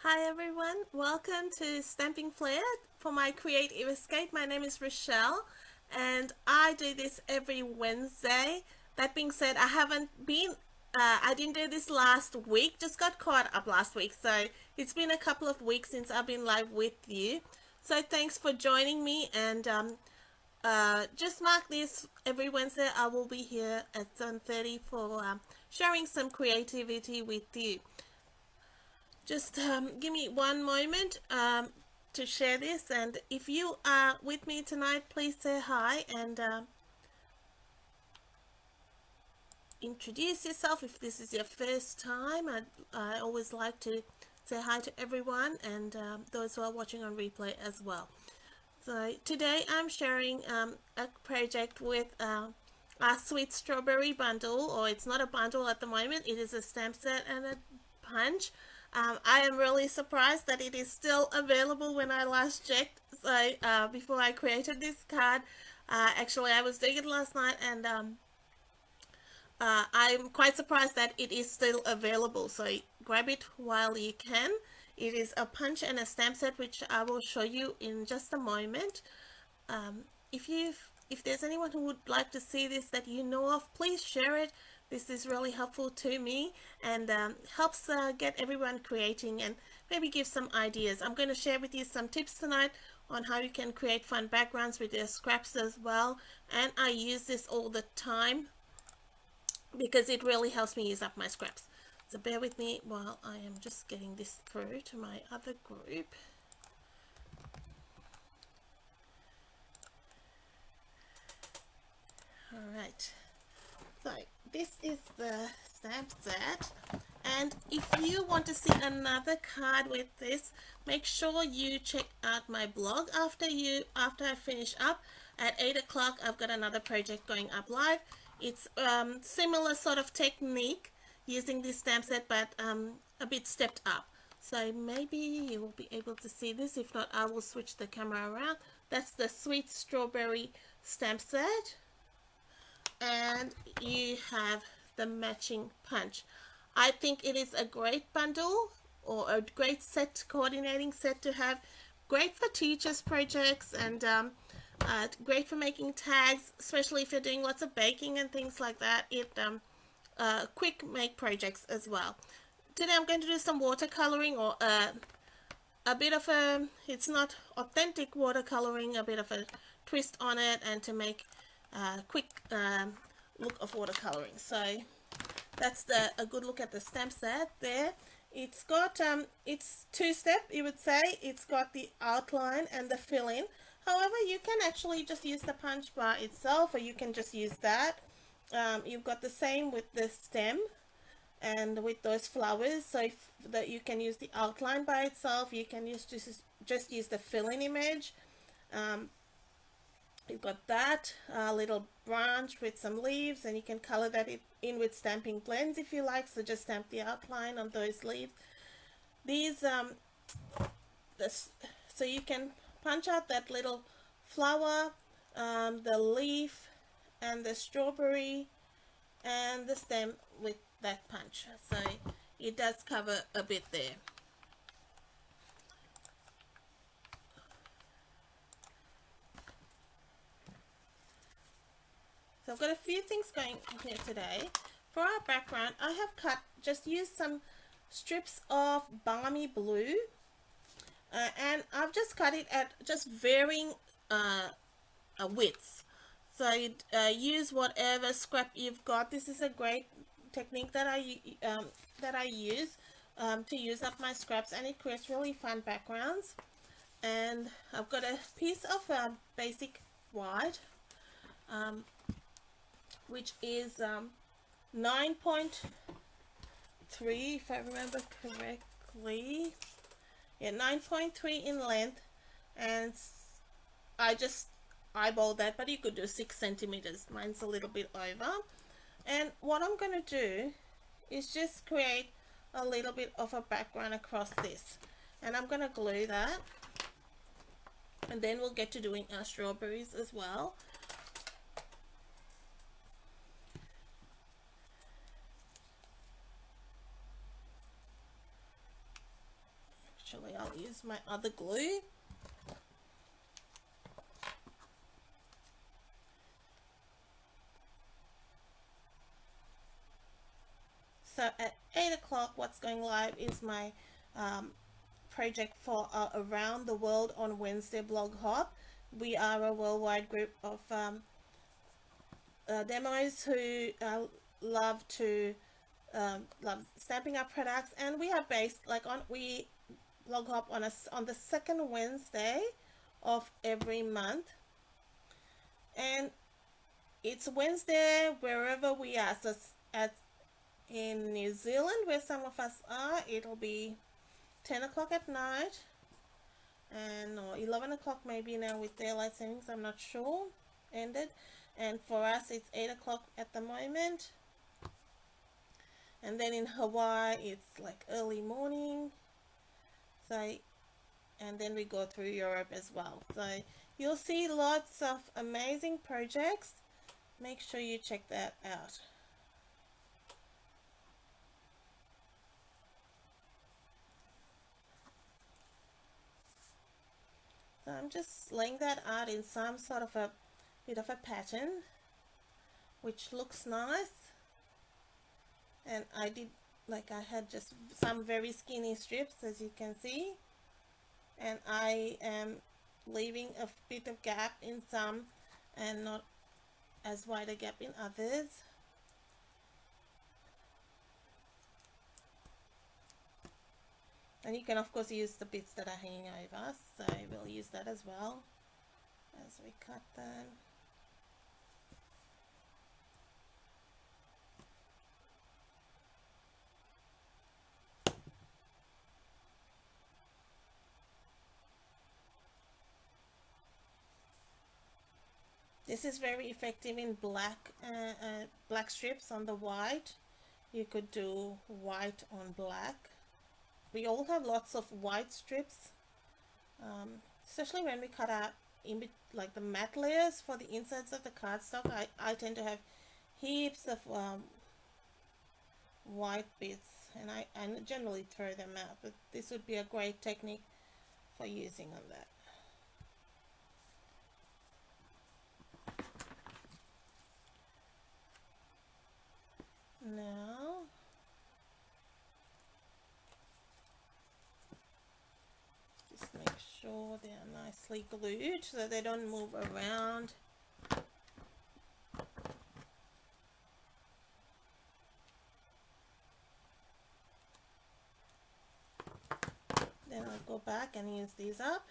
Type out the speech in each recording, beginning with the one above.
Hi everyone, welcome to Stamping Flair for my creative escape. My name is Rochelle and I do this every Wednesday. That being said, I didn't do this last week, just got caught up last week. So it's been a couple of weeks since I've been live with you. So thanks for joining me and just mark this every Wednesday. I will be here at 7:30 for sharing some creativity with you. Just give me one moment to share this, and if you are with me tonight, please say hi and introduce yourself. If this is your first time, I always like to say hi to everyone and those who are watching on replay as well. So today I'm sharing a project with our sweet strawberry bundle, or it's not a bundle at the moment, it is a stamp set and a punch. I am really surprised that it is still available when I last checked. So before I created this card, actually I was doing it last night, and I'm quite surprised that it is still available. So grab it while you can. It is a punch and a stamp set, which I will show you in just a moment. Um, if there's anyone who would like to see this that you know of, please share it. This is really helpful to me and helps get everyone creating and maybe give some ideas. I'm going to share with you some tips tonight on how you can create fun backgrounds with your scraps as well. And I use this all the time because it really helps me use up my scraps. So bear with me while I am just getting this through to my other group. Alright, so this is the stamp set, and if you want to see another card with this, make sure you check out my blog after I finish up. At 8 o'clock I've got another project going up live. It's similar sort of technique using this stamp set, but a bit stepped up. So maybe you will be able to see this. If not, I will switch the camera around. That's the sweet strawberry stamp set, and you have the matching punch. I think it is a great bundle or a great set, coordinating set to have. Great for teachers projects, and great for making tags, especially if you're doing lots of baking and things like that. It quick make projects as well. Today I'm going to do some watercoloring, or a bit of a, it's not authentic watercoloring, a bit of a twist on it, and to make quick look of watercoloring. So that's a good look at the stamp set there. It's got it's two-step, you would say. It's got the outline and the fill-in. However, you can actually just use the punch bar itself, or you can just use that. You've got the same with the stem and with those flowers, so that you can use the outline by itself. You can just use the fill-in image. You've got that little branch with some leaves, and you can color that in with stamping blends if you like. So just stamp the outline on those leaves. These so you can punch out that little flower, the leaf, and the strawberry, and the stem with that punch. So it does cover a bit there. So I've got a few things going here today. For our background, I have just used some strips of balmy blue, and I've just cut it at just varying widths. So use whatever scrap you've got. This is a great technique that I use to use up my scraps, and it creates really fun backgrounds. And I've got a piece of basic white, which is 9.3, if I remember correctly. Yeah, 9.3 in length, and I just eyeballed that, but you could do 6 centimeters. Mine's a little bit over. And what I'm going to do is just create a little bit of a background across this, and I'm going to glue that, and then we'll get to doing our strawberries as well. Actually, I'll use my other glue. So at 8 o'clock, what's going live is my project for Around the World on Wednesday blog hop. We are a worldwide group of demos who love to love stamping our products, and we are based like we blog hop on the second Wednesday of every month, and it's Wednesday wherever we are. So at in New Zealand, where some of us are, it'll be 10 o'clock at night, and or 11 o'clock maybe now with daylight savings, I'm not sure, ended. And for us it's 8 o'clock at the moment, and then in Hawaii it's like early morning. So, and then we go through Europe as well. So you'll see lots of amazing projects. Make sure you check that out. So I'm just laying that out in some sort of a bit of a pattern, which looks nice. And I did, like, I had just some very skinny strips, as you can see, and I am leaving a bit of gap in some and not as wide a gap in others. And you can of course use the bits that are hanging over, so we'll use that as well as we cut them. This is very effective in black strips on the white. You could do white on black. We all have lots of white strips, especially when we cut out like the matte layers for the insides of the cardstock. I tend to have heaps of white bits, and I generally throw them out, but this would be a great technique for using on that. Now just make sure they are nicely glued so they don't move around. Then I'll go back and use these up.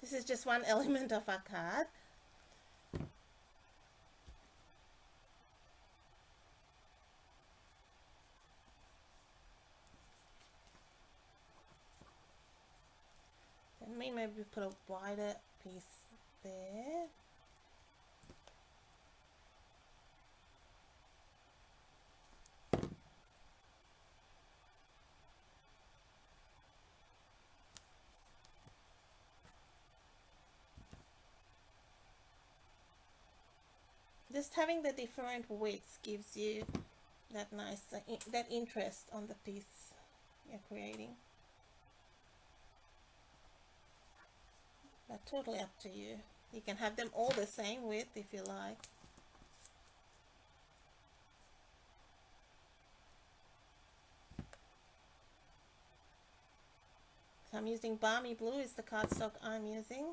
This is just one element of our card. Then maybe put a wider piece there. Just having the different widths gives you that nice, that interest on the piece you're creating. But totally up to you. You can have them all the same width if you like. So I'm using Balmy Blue is the cardstock I'm using.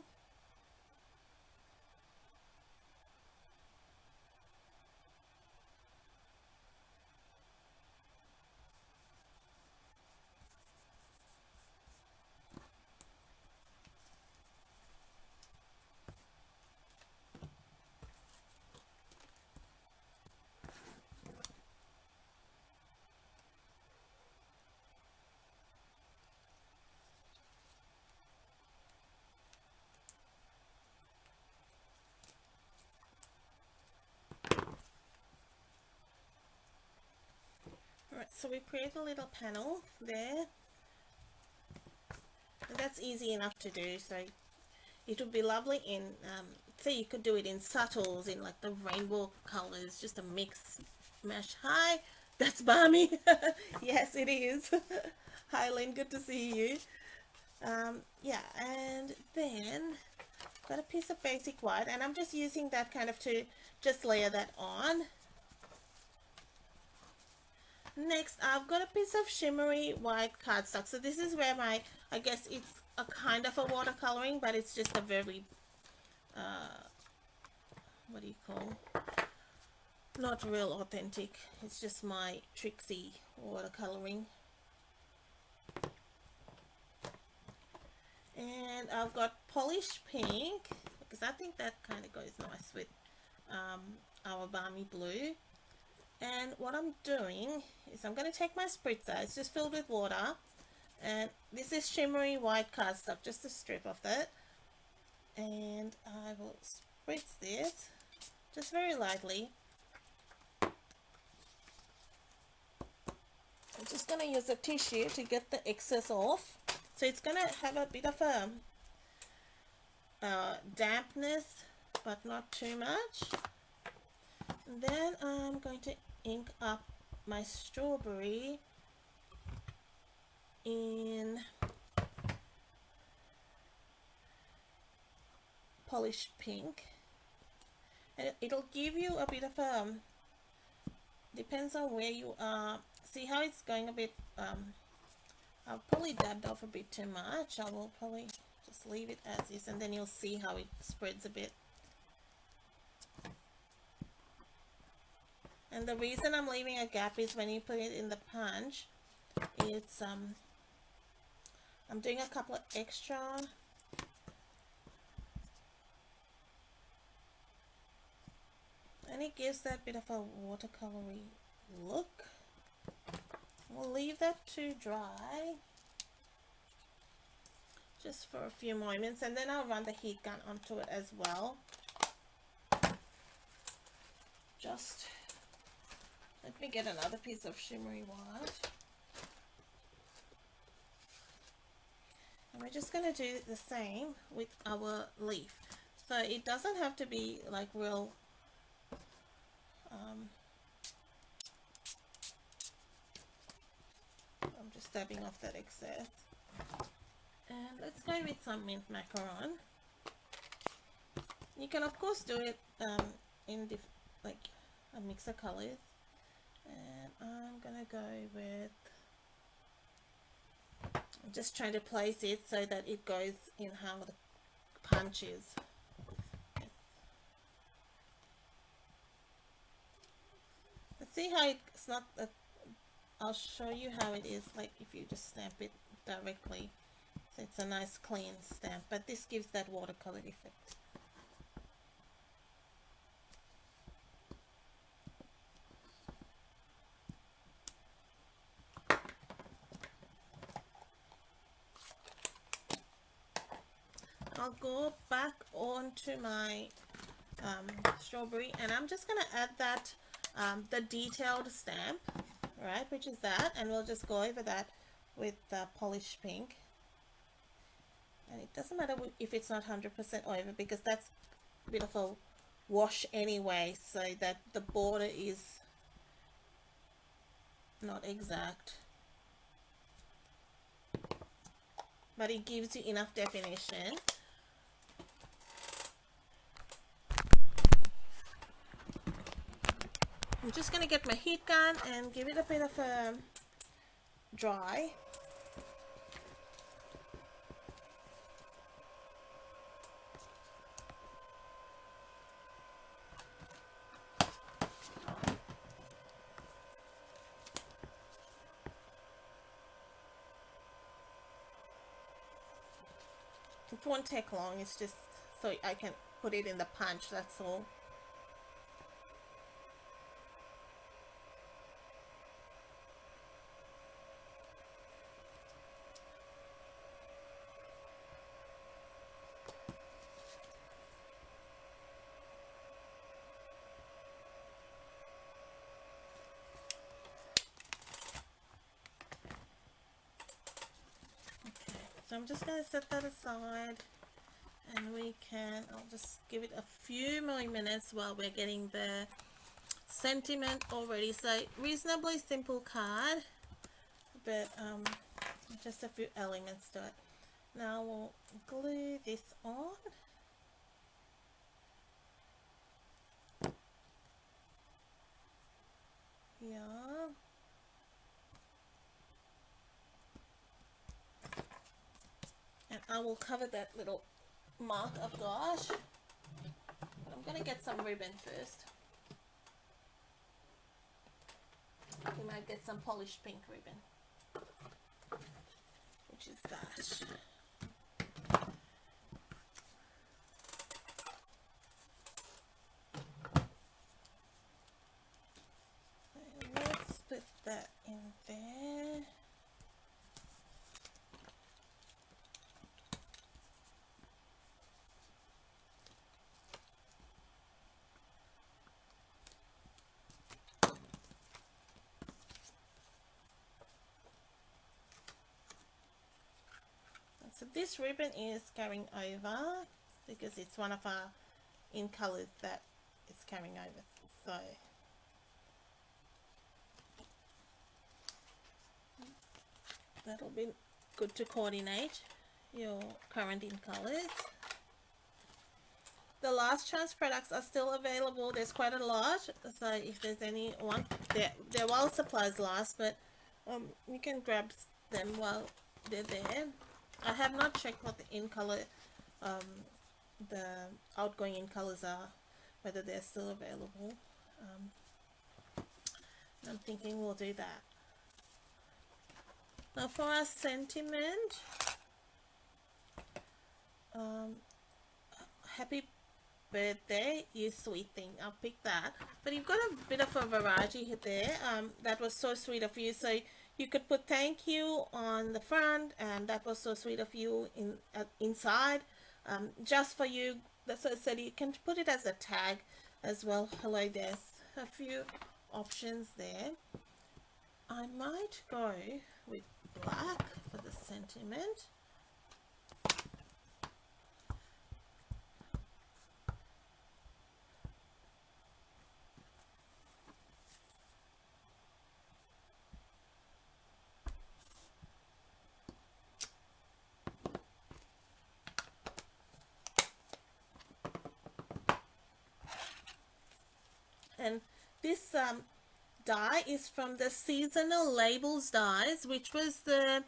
Alright, so we create a little panel there. And that's easy enough to do, so it would be lovely in, say you could do it in subtles, in like the rainbow colors, just a mix mash. Hi, that's Barmy. Yes, it is. Hi, Lynn, good to see you. Yeah, and then got a piece of basic white, and I'm just using that kind of to just layer that on. Next, I've got a piece of shimmery white cardstock. So this is where my, I guess it's a kind of a watercoloring, but it's just a very, what do you call, not real authentic. It's just my tricksy watercoloring. And I've got polished pink, because I think that kind of goes nice with our balmy blue. And what I'm doing is I'm going to take my spritzer, it's just filled with water, and this is shimmery white cardstock, just a strip of it, and I will spritz this just very lightly. I'm just going to use a tissue to get the excess off, so it's going to have a bit of a dampness, but not too much. And then I'm going to ink up my strawberry in polished pink, and it'll give you a bit of a, depends on where you are. See how it's going a bit, I've probably dabbed off a bit too much. I will probably just leave it as is, and then you'll see how it spreads a bit. And the reason I'm leaving a gap is when you put it in the punch, it's I'm doing a couple of extra, and it gives that bit of a watercolory look. We'll leave that to dry just for a few moments, and then I'll run the heat gun onto it as well. Just let me get another piece of shimmery white. And we're just going to do the same with our leaf. So it doesn't have to be like real, I'm just dabbing off that excess. And let's go with some mint macaron. You can of course do it in like a mix of colors. And I'm gonna go with, I'm just trying to place it so that it goes in how the punch is. Let's see how it's not, I'll show you how it is like if you just stamp it directly. So it's a nice clean stamp, but this gives that watercolor effect. I'll go back onto my strawberry, and I'm just going to add that the detailed stamp, right, which is that, and we'll just go over that with polished pink. And it doesn't matter if it's not 100% over, because that's a bit of a wash anyway, so that the border is not exact, but it gives you enough definition. I'm just going to get my heat gun and give it a bit of a dry. It won't take long, it's just so I can put it in the punch, that's all. So I'm just going to set that aside, And we can, I'll just give it a few more minutes while we're getting the sentiment already. So reasonably simple card, but just a few elements to it. Now we'll glue this on. Yeah. And I will cover that little mark of gouache. But I'm going to get some ribbon first. We might get some polished pink ribbon, which is that. So let's put that in there. So this ribbon is carrying over because it's one of our in colors that is carrying over. So that'll be good to coordinate your current in colors. The last chance products are still available. There's quite a lot. So if there's any one, they're while supplies last, but you can grab them while they're there. I have not checked what the in color, the outgoing in colors are, whether they're still available. I'm thinking we'll do that. Now for our sentiment, happy birthday, you sweet thing. I'll pick that. But you've got a bit of a variety there. That was so sweet of you. So you could put thank you on the front, and that was so sweet of you inside. Just for you. That's what I said. You can put it as a tag as well. Hello, there's a few options there. I might go with black for the sentiment. And this die is from the seasonal labels dies, which was the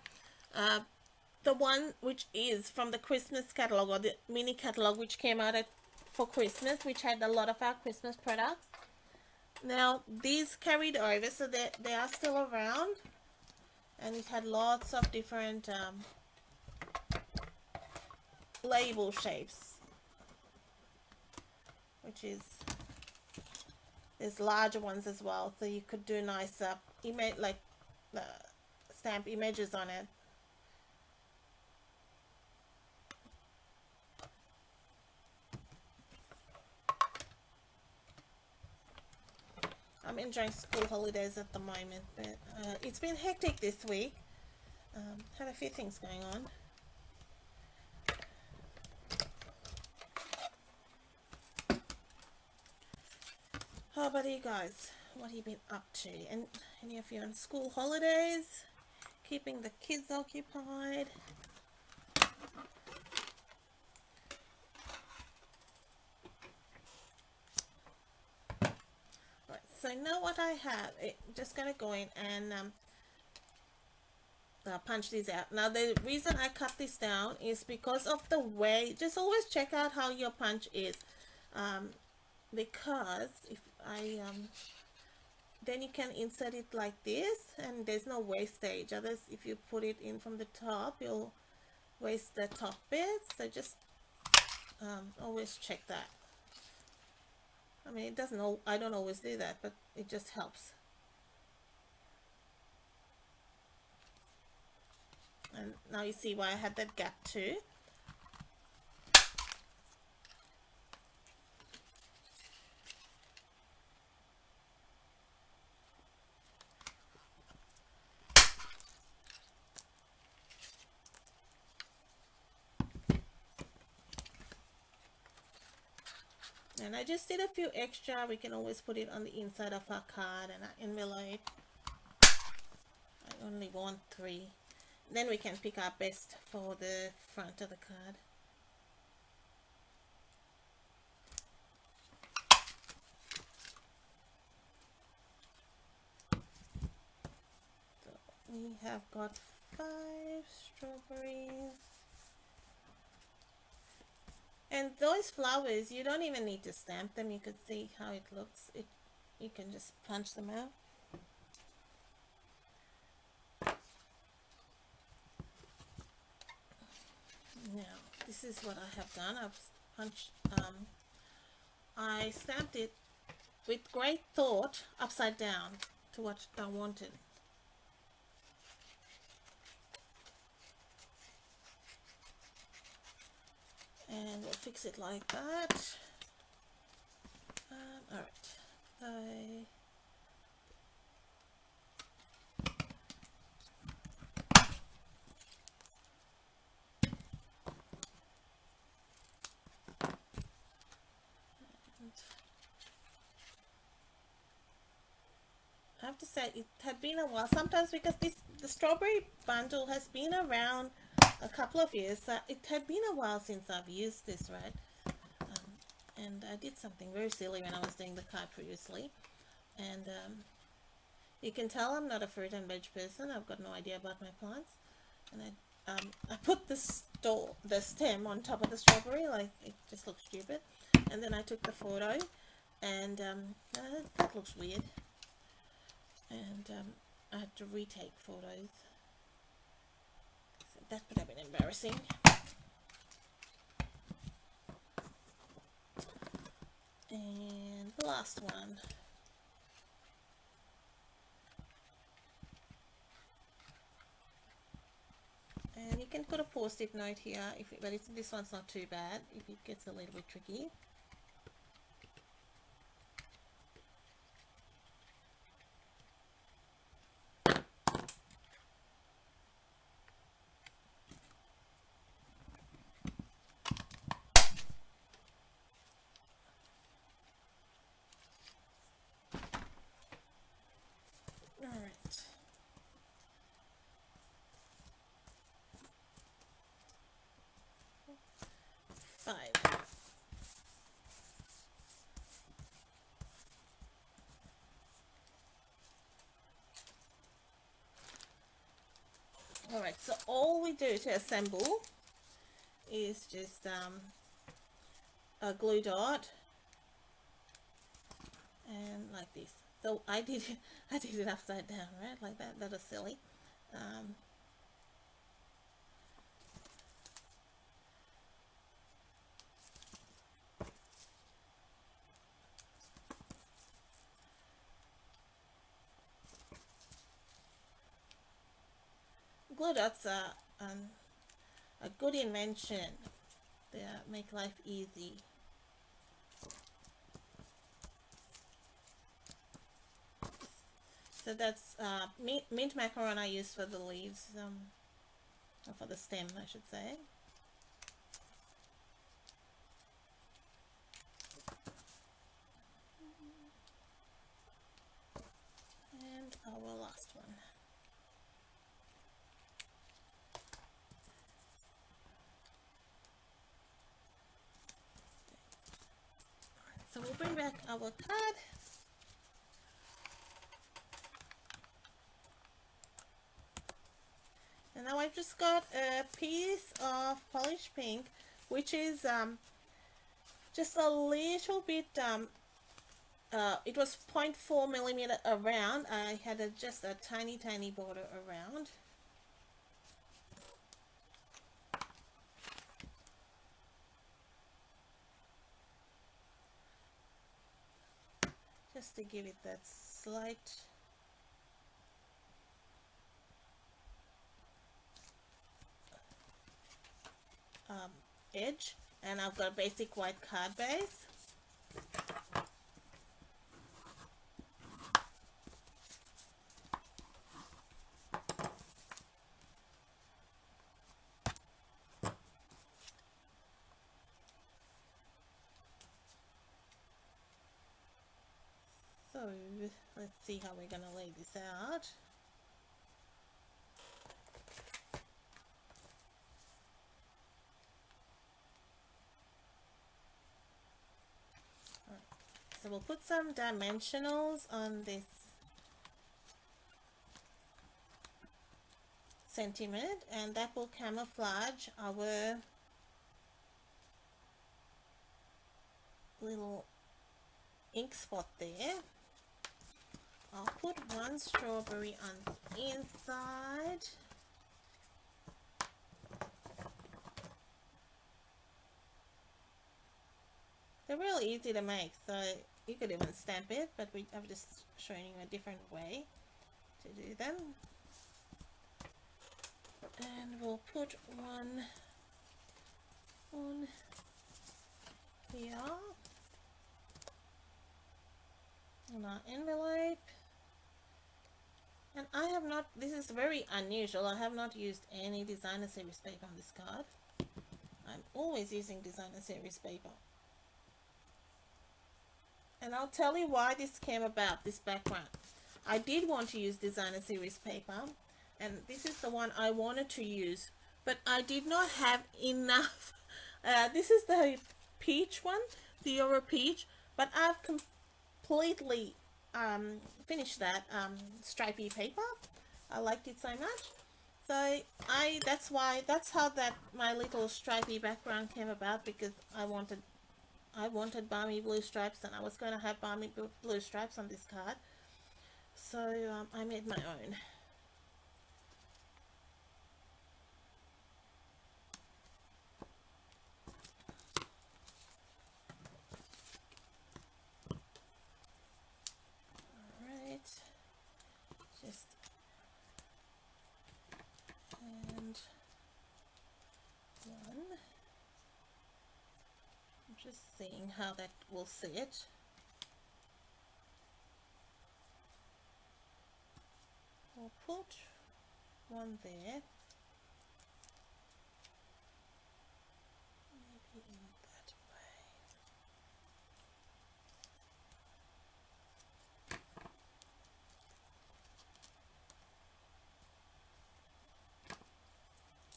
one which is from the Christmas catalog, or the mini catalog, which came out for Christmas, which had a lot of our Christmas products. Now these carried over, so they are still around, and it had lots of different label shapes, which is, there's larger ones as well, so you could do nice image, like stamp images on it. I'm enjoying school holidays at the moment, but it's been hectic this week. Had a few things going on. How about you guys? What have you been up to? And any of you on school holidays? Keeping the kids occupied? Right, so now what I have, just gonna go in and punch these out. Now the reason I cut this down is because of the way, just always check out how your punch is, because if I then you can insert it like this and there's no wastage. Others, if you put it in from the top, you'll waste the top bit. So just always check that. I mean, it doesn't, I don't always do that, but it just helps. And now you see why I had that gap too. And I just did a few extra. We can always put it on the inside of our card and our envelope. I only want 3. Then we can pick our best for the front of the card. So we have got 5 strawberries. And those flowers, you don't even need to stamp them. You could see how it looks. You can just punch them out. Now, this is what I have done. I've punched, I stamped it with great thought upside down to what I wanted. And we'll fix it like that. Alright, I have to say it had been a while, sometimes because the strawberry bundle has been around a couple of years. It had been a while since I've used this, right? And I did something very silly when I was doing the card previously, and you can tell I'm not a fruit and veg person. I've got no idea about my plants, and I put the stem on top of the strawberry, like it just looks stupid, and then I took the photo, and that looks weird, and I had to retake photos. So that would have been embarrassing. And the last one. And you can put a post-it note here, but this one's not too bad if it gets a little bit tricky. Alright. Five. Alright, so all we do to assemble is just a glue dot and like this. So I did it upside down, right? Like that. That was silly. Glue dots are a good invention. They make life easy. So that's mint macaron I use for the leaves, or for the stem, I should say. And our last one. So we'll bring back our card. And now I've just got a piece of polished pink, which is just a little bit, it was 0.4 millimeter around. I had just a tiny border around. Just to give it that slight edge, and I've got a basic white card base. let's see how we're going to lay this out. So we'll put some dimensionals on this sentiment, and that will camouflage our little ink spot there. I'll put one strawberry on the inside. They're really easy to make, so you could even stamp it, but I'm just showing you a different way to do them. And we'll put one on here on our envelope. And I have not, this is very unusual, I have not used any designer series paper on this card. I'm always using designer series paper. And I'll tell you why this came about, this background. I did want to use designer series paper, and this is the one I wanted to use, but I did not have enough. This is the peach one, the Euro peach, but I've completely finished that stripy paper. I liked it so much, so that's how that my little stripy background came about, because I wanted balmy blue stripes, and I was going to have balmy blue stripes on this card, so I made my own. Alright, just and one. I'm just seeing how that will sit. We'll put one there. Maybe in that way.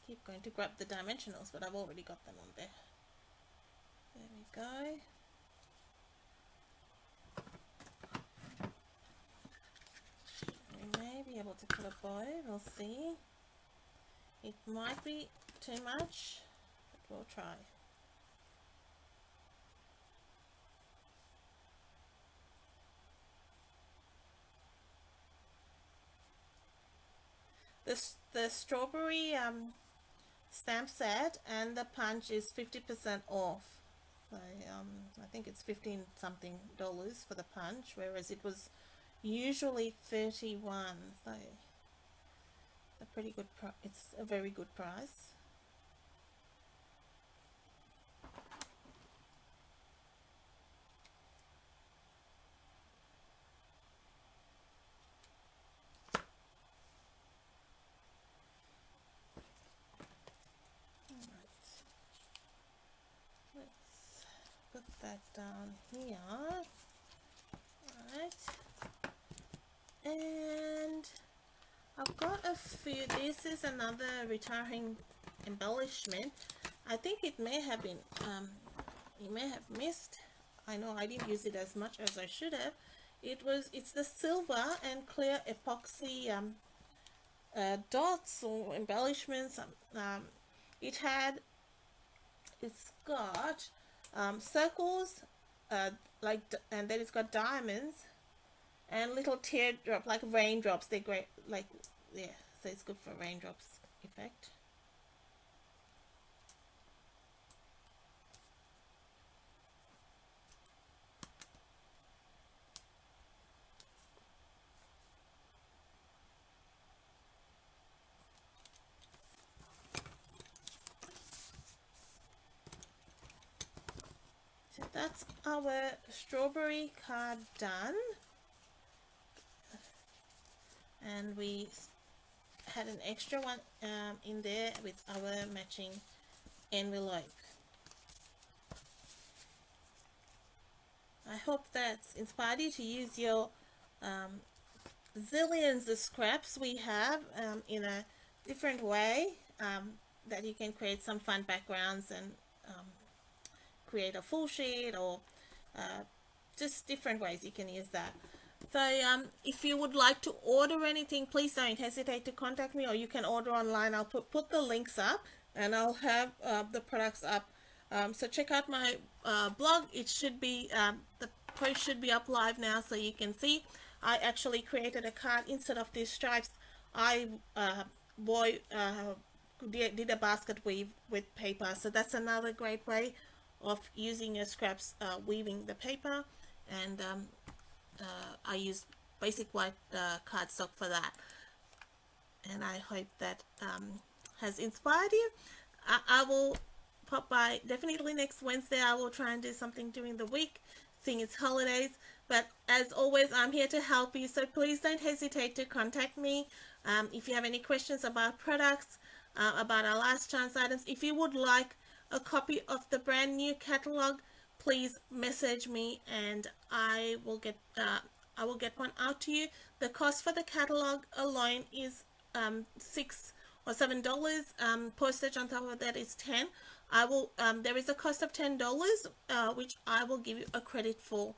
Keep going to grab the dimensionals, but I've already got them on there. There we go. We may be able to put a bow, we'll see. It might be too much, but we'll try. The strawberry stamp set and the punch is 50% off. So I think it's $15 something for the punch, whereas it was usually $31. So it's a pretty good it's a very good price. Put that down here. Alright, and I've got a few. This is another retiring embellishment. I think it may have been you may have missed. I know I didn't use it as much as I should have. It's the silver and clear epoxy dots or embellishments. It's got circles, and then it's got diamonds and little teardrop, like raindrops. They're great, like, yeah, so it's good for raindrops effect. So that's our strawberry card done, and we had an extra one in there with our matching envelope. I hope that's inspired you to use your zillions of scraps we have in a different way, that you can create some fun backgrounds and create a full sheet, or just different ways you can use that. So if you would like to order anything, please don't hesitate to contact me, or you can order online. I'll put the links up, and I'll have the products up. So check out my blog. It should be, the post should be up live now, so you can see. I actually created a card instead of these stripes. I did a basket weave with paper, so that's another great way of using your scraps, weaving the paper. And I use basic white cardstock for that, and I hope that has inspired you. I will pop by definitely next Wednesday. I will try and do something during the week, seeing it's holidays, but as always, I'm here to help you, so please don't hesitate to contact me if you have any questions about products, about our last chance items. If you would like a copy of the brand new catalog, please message me and I will get one out to you. The cost for the catalog alone is $6 or $7. Postage on top of that is $10. There is a cost of $10, which I will give you a credit for,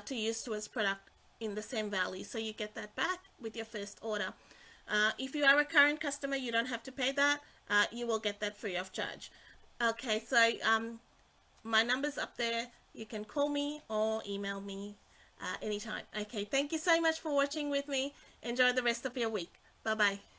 to use towards product in the same value, so you get that back with your first order. If you are a current customer, you don't have to pay that. You will get that free of charge. Okay, so my number's up there. You can call me or email me anytime. Okay, thank you so much for watching with me. Enjoy the rest of your week. Bye bye.